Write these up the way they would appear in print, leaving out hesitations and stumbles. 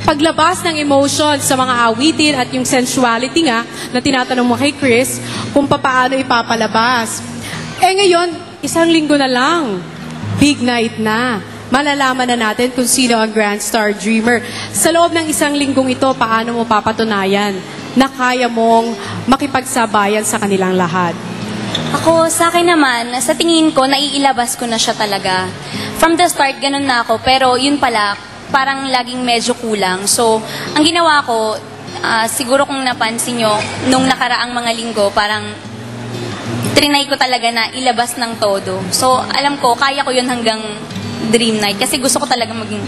paglabas ng emotion sa mga awitin at yung sensuality nga na tinatanong mo kay Chris kung paano ipapalabas. Ngayon, isang linggo na lang. Big night na. Malalaman na natin kung sino ang Grand Star Dreamer. Sa loob ng isang linggong ito, paano mo papatunayan na kaya mong makipagsabayan sa kanilang lahat? Ako, sa akin naman, sa tingin ko, naiilabas ko na siya talaga. From the start, ganun na ako. Pero yun pala, parang laging medyo kulang. So, ang ginawa ko, siguro kung napansin nyo, nung nakaraang mga linggo, parang trinay ko talaga na ilabas ng todo. So, alam ko, kaya ko yun hanggang dream night. Kasi gusto ko talaga maging...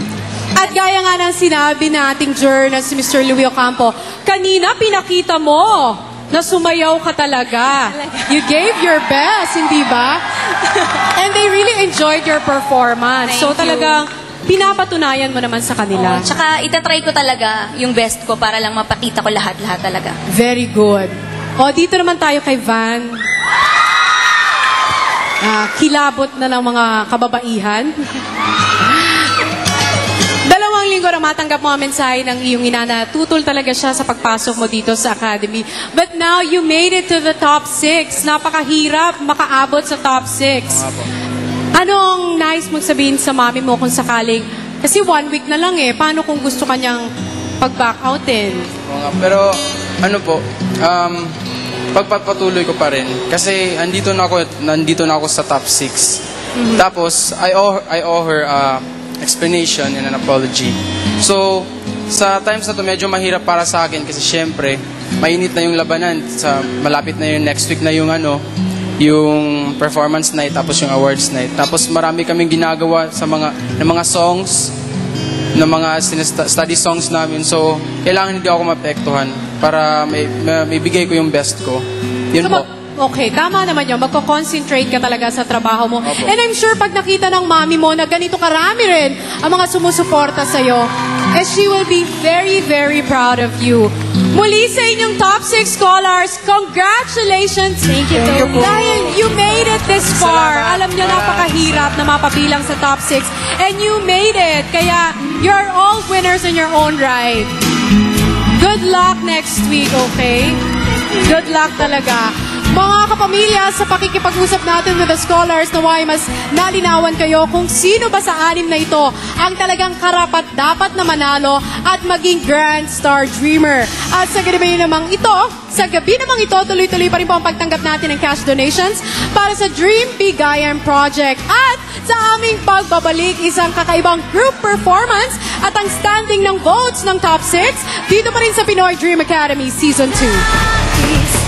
At gaya nga ng sinabi na ating juror na si Mr. Louie Ocampo, kanina pinakita mo na sumayaw ka talaga. You gave your best, hindi ba? And they really enjoyed your performance. So talagang pinapatunayan mo naman sa kanila. Tsaka itatry ko talaga yung best ko para lang mapakita ko lahat-lahat talaga. Very good. Dito naman tayo kay Van. Kilabot na ng mga kababaihan. 2 linggo na matanggap mo ang mensahe ng iyong ina na tutol talaga siya sa pagpasok mo dito sa Academy. But now, you made it to the top 6. Napakahirap makaabot sa top 6. Anong nais mong sabihin sa mami mo kung sakaling, kasi 1 week na lang paano kung gusto kanyang pag-back outin? Pero, pagpapatuloy ko pa rin. Kasi andito na ako sa top 6. Tapos, I owe her explanation and an apology. So, sa times na to medyo mahirap para sa akin kasi syempre, mainit na yung labanan. Malapit na yung next week na yung yung performance night tapos yung awards night. Tapos marami kaming ginagawa sa mga songs, ng mga study songs namin. So, kailangan hindi ako maapektuhan para may bigay ko yung best ko. Yun po. Okay, tama naman yun. Magko-concentrate ka talaga sa trabaho mo. Opo. And I'm sure pag nakita ng mami mo na ganito karami rin ang mga sumusuporta sa'yo, she will be very, very proud of you. Muli sa inyong top 6 scholars, congratulations! Thank you, Tony. Dahil you made it this far. Alam nyo, napakahirap na mapabilang sa top 6. And you made it. Kaya, you're all winners in your own right. Good luck next week, okay? Good luck talaga. Mga kapamilya, sa pakikipag-usap natin with the scholars, naway mas nalinawan kayo kung sino ba sa 6 na ito ang talagang karapat-dapat na manalo at maging Grand Star Dreamer. At sa gabi namang ito, tuloy-tuloy pa rin po ang pagtanggap natin ng cash donations para sa Dream Bigayan Project. At sa aming pagbabalik, isang kakaibang group performance at ang standing ng votes ng top 6 dito pa rin sa Pinoy Dream Academy Season 2.